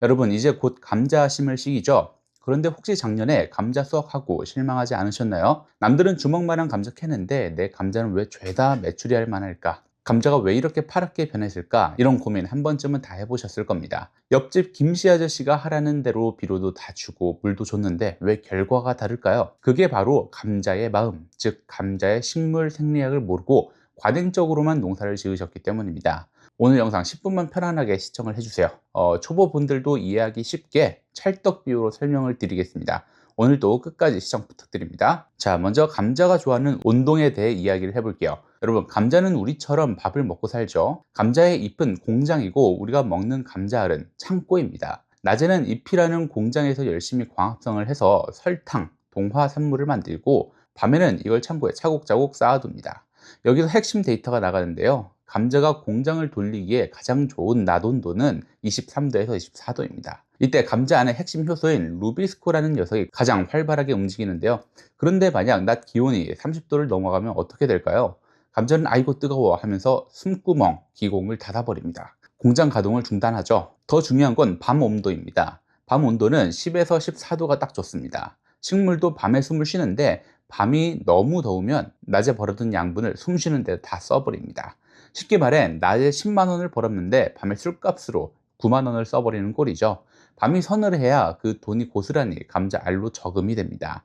여러분, 이제 곧 감자 심을 시기죠? 그런데 혹시 작년에 감자 수확하고 실망하지 않으셨나요? 남들은 주먹만한 감자 캐는데 내 감자는 왜 죄다 메추리알 만할까? 감자가 왜 이렇게 파랗게 변했을까? 이런 고민 한 번쯤은 다 해보셨을 겁니다. 옆집 김씨 아저씨가 하라는 대로 비료도 다 주고 물도 줬는데 왜 결과가 다를까요? 그게 바로 감자의 마음, 즉 감자의 식물 생리학을 모르고 관행적으로만 농사를 지으셨기 때문입니다. 오늘 영상 10분만 편안하게 시청을 해주세요. 초보분들도 이해하기 쉽게 찰떡 비유로 설명을 드리겠습니다. 오늘도 끝까지 시청 부탁드립니다. 자, 먼저 감자가 좋아하는 온동에 대해 이야기를 해볼게요. 여러분, 감자는 우리처럼 밥을 먹고 살죠. 감자의 잎은 공장이고 우리가 먹는 감자알은 창고입니다. 낮에는 잎이라는 공장에서 열심히 광합성을 해서 설탕, 동화 산물을 만들고 밤에는 이걸 창고에 차곡차곡 쌓아둡니다. 여기서 핵심 데이터가 나가는데요. 감자가 공장을 돌리기에 가장 좋은 낮 온도는 23도에서 24도입니다. 이때 감자 안의 핵심 효소인 루비스코라는 녀석이 가장 활발하게 움직이는데요. 그런데 만약 낮 기온이 30도를 넘어가면 어떻게 될까요? 감자는 아이고 뜨거워 하면서 숨구멍, 기공을 닫아버립니다. 공장 가동을 중단하죠. 더 중요한 건 밤 온도입니다. 밤 온도는 10에서 14도가 딱 좋습니다. 식물도 밤에 숨을 쉬는데 밤이 너무 더우면 낮에 벌어둔 양분을 숨 쉬는 데 다 써버립니다. 쉽게 말해 낮에 10만 원을 벌었는데 밤에 술값으로 9만 원을 써버리는 꼴이죠. 밤이 서늘해야 그 돈이 고스란히 감자 알로 저금이 됩니다.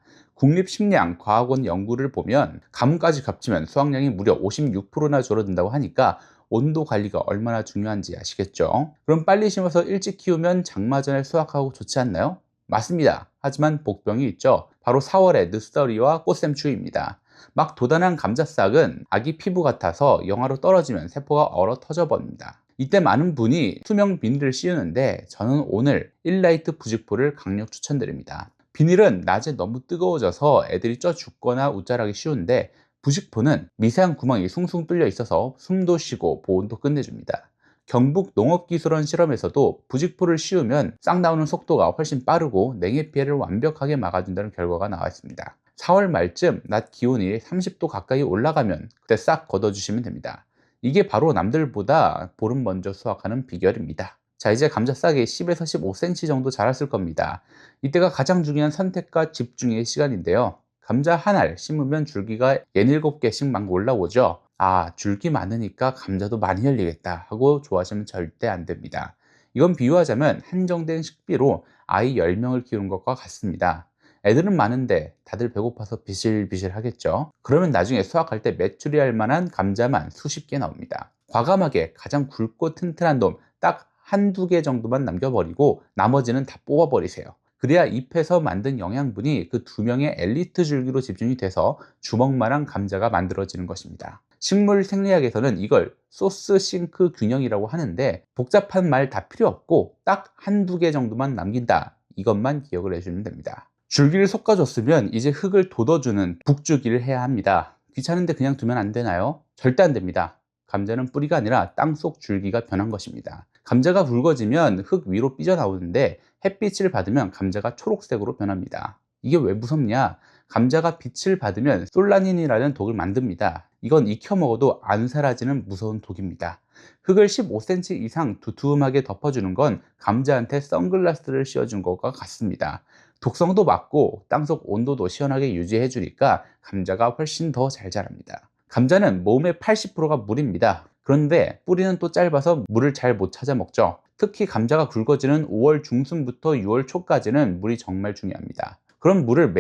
국립식량과학원 연구를 보면 감까지 겹치면 수확량이 무려 56%나 줄어든다고 하니까 온도 관리가 얼마나 중요한지 아시겠죠? 그럼 빨리 심어서 일찍 키우면 장마 전에 수확하고 좋지 않나요? 맞습니다. 하지만 복병이 있죠. 바로 4월의 늦서리와 꽃샘추위입니다. 막 돋아난 감자싹은 아기 피부 같아서 영하로 떨어지면 세포가 얼어 터져 버립니다. 이때 많은 분이 투명 비닐을 씌우는데 저는 오늘 일라이트 부직포를 강력 추천드립니다. 비닐은 낮에 너무 뜨거워져서 애들이 쪄 죽거나 웃자라기 쉬운데 부직포는 미세한 구멍이 숭숭 뚫려 있어서 숨도 쉬고 보온도 끝내줍니다. 경북 농업기술원 실험에서도 부직포를 씌우면 싹 나오는 속도가 훨씬 빠르고 냉해 피해를 완벽하게 막아준다는 결과가 나왔습니다. 4월 말쯤 낮 기온이 30도 가까이 올라가면 그때 싹 걷어주시면 됩니다. 이게 바로 남들보다 보름 먼저 수확하는 비결입니다. 자, 이제 감자싹이 10에서 15cm 정도 자랐을 겁니다. 이때가 가장 중요한 선택과 집중의 시간인데요. 감자 한 알 심으면 줄기가 67개씩 막 올라오죠. 아, 줄기 많으니까 감자도 많이 열리겠다 하고 좋아하시면 절대 안 됩니다. 이건 비유하자면 한정된 식비로 아이 10명을 키우는 것과 같습니다. 애들은 많은데 다들 배고파서 비실비실 하겠죠. 그러면 나중에 수확할 때 메추리 할 만한 감자만 수십 개 나옵니다. 과감하게 가장 굵고 튼튼한 놈 딱 한두 개 정도만 남겨버리고 나머지는 다 뽑아버리세요. 그래야 잎에서 만든 영양분이 그 두 명의 엘리트 줄기로 집중이 돼서 주먹만한 감자가 만들어지는 것입니다. 식물 생리학에서는 이걸 소스 싱크 균형이라고 하는데 복잡한 말 다 필요 없고 딱 한두 개 정도만 남긴다. 이것만 기억을 해주면 됩니다. 줄기를 솎아줬으면 이제 흙을 돋워주는 북주기를 해야 합니다. 귀찮은데 그냥 두면 안 되나요? 절대 안 됩니다. 감자는 뿌리가 아니라 땅속 줄기가 변한 것입니다. 감자가 굵어지면 흙 위로 삐져나오는데 햇빛을 받으면 감자가 초록색으로 변합니다. 이게 왜 무섭냐? 감자가 빛을 받으면 솔라닌이라는 독을 만듭니다. 이건 익혀 먹어도 안 사라지는 무서운 독입니다. 흙을 15cm 이상 두툼하게 덮어주는 건 감자한테 선글라스를 씌워준 것과 같습니다. 독성도 맞고 땅속 온도도 시원하게 유지해 주니까 감자가 훨씬 더 잘 자랍니다. 감자는 몸의 80%가 물입니다. 그런데 뿌리는 또 짧아서 물을 잘 못 찾아 먹죠. 특히 감자가 굵어지는 5월 중순부터 6월 초까지는 물이 정말 중요합니다. 그럼 물을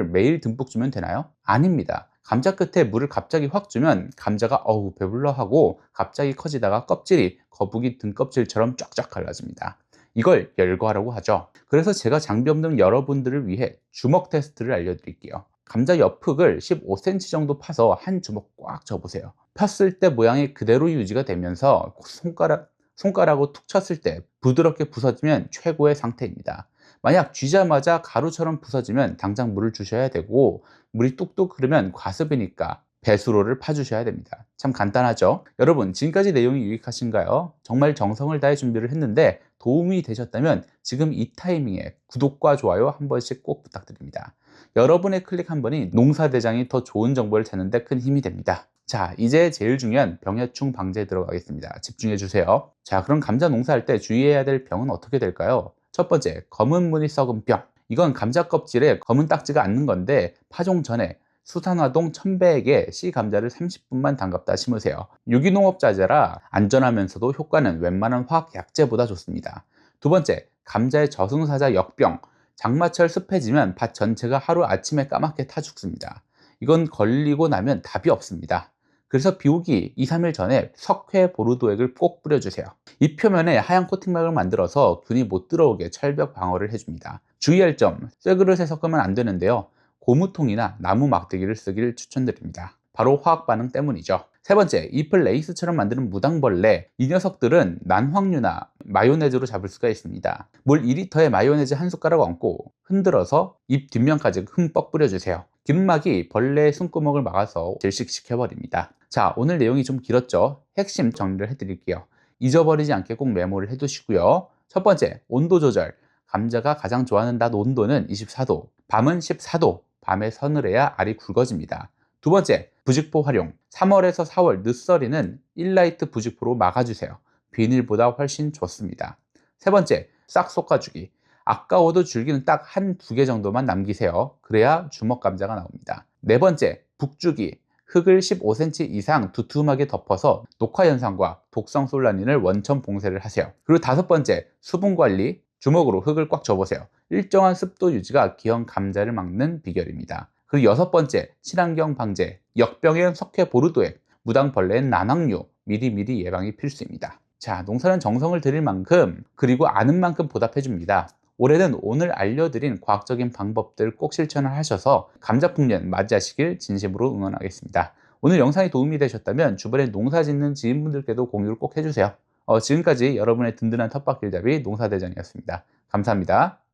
매일 듬뿍 주면 되나요? 아닙니다. 감자 끝에 물을 갑자기 확 주면 감자가 어우 배불러 하고 갑자기 커지다가 껍질이 거북이 등껍질처럼 쫙쫙 갈라집니다. 이걸 열과라고 하죠. 그래서 제가 장비 없는 여러분들을 위해 주먹 테스트를 알려드릴게요. 감자 옆흙을 15cm 정도 파서 한 주먹 꽉 져보세요. 폈을 때 모양이 그대로 유지가 되면서 손가락으로 툭 쳤을 때 부드럽게 부서지면 최고의 상태입니다. 만약 쥐자마자 가루처럼 부서지면 당장 물을 주셔야 되고 물이 뚝뚝 흐르면 과습이니까 배수로를 파주셔야 됩니다. 참 간단하죠? 여러분, 지금까지 내용이 유익하신가요? 정말 정성을 다해 준비를 했는데 도움이 되셨다면 지금 이 타이밍에 구독과 좋아요 한 번씩 꼭 부탁드립니다. 여러분의 클릭 한 번이 농사대장이 더 좋은 정보를 찾는 데 큰 힘이 됩니다. 자, 이제 제일 중요한 병해충 방제에 들어가겠습니다. 집중해 주세요. 자, 그럼 감자 농사할 때 주의해야 될 병은 어떻게 될까요? 첫 번째, 검은 무늬 썩은 병. 이건 감자 껍질에 검은 딱지가 않는 건데 파종 전에 수산화동 1000배에게 씨 감자를 30분만 담갔다 심으세요. 유기농업자재라 안전하면서도 효과는 웬만한 화학 약재보다 좋습니다. 두 번째, 감자의 저승사자 역병. 장마철 습해지면 밭 전체가 하루 아침에 까맣게 타 죽습니다. 이건 걸리고 나면 답이 없습니다. 그래서 비오기 2, 3일 전에 석회 보르도액을 꼭 뿌려주세요. 이 표면에 하얀 코팅막을 만들어서 균이 못 들어오게 철벽 방어를 해줍니다. 주의할 점, 쇠그릇에 섞으면 안 되는데요. 고무통이나 나무 막대기를 쓰기를 추천드립니다. 바로 화학 반응 때문이죠. 세 번째, 잎을 레이스처럼 만드는 무당벌레. 이 녀석들은 난황류나 마요네즈로 잡을 수가 있습니다. 물 2리터에 마요네즈 한 숟가락 얹고 흔들어서 잎 뒷면까지 흠뻑 뿌려주세요. 기름막이 벌레의 숨구멍을 막아서 질식시켜버립니다. 자, 오늘 내용이 좀 길었죠? 핵심 정리를 해드릴게요. 잊어버리지 않게 꼭 메모를 해두시고요. 첫 번째, 온도 조절. 감자가 가장 좋아하는 낮 온도는 24도, 밤은 14도, 밤에 서늘해야 알이 굵어집니다. 두 번째, 부직포 활용. 3월에서 4월 늦서리는 1라이트 부직포로 막아주세요. 비닐보다 훨씬 좋습니다. 세 번째, 싹 솎아주기. 아까워도 줄기는 딱 한 두 개 정도만 남기세요. 그래야 주먹 감자가 나옵니다. 네 번째, 북주기. 흙을 15cm 이상 두툼하게 덮어서 녹화 현상과 독성 솔라닌을 원천 봉쇄를 하세요. 그리고 다섯 번째, 수분 관리. 주먹으로 흙을 꽉 줘보세요. 일정한 습도 유지가 기형 감자를 막는 비결입니다. 그리고 여섯 번째, 친환경 방제. 역병엔 석회 보르도액, 무당벌레엔 난황류, 미리미리 예방이 필수입니다. 자, 농사는 정성을 들일 만큼 그리고 아는 만큼 보답해 줍니다. 올해는 오늘 알려드린 과학적인 방법들 꼭 실천을 하셔서 감자 풍년 맞이하시길 진심으로 응원하겠습니다. 오늘 영상이 도움이 되셨다면 주변에 농사 짓는 지인분들께도 공유를 꼭 해주세요. 지금까지 여러분의 든든한 텃밭길잡이 농사대장이었습니다. 감사합니다.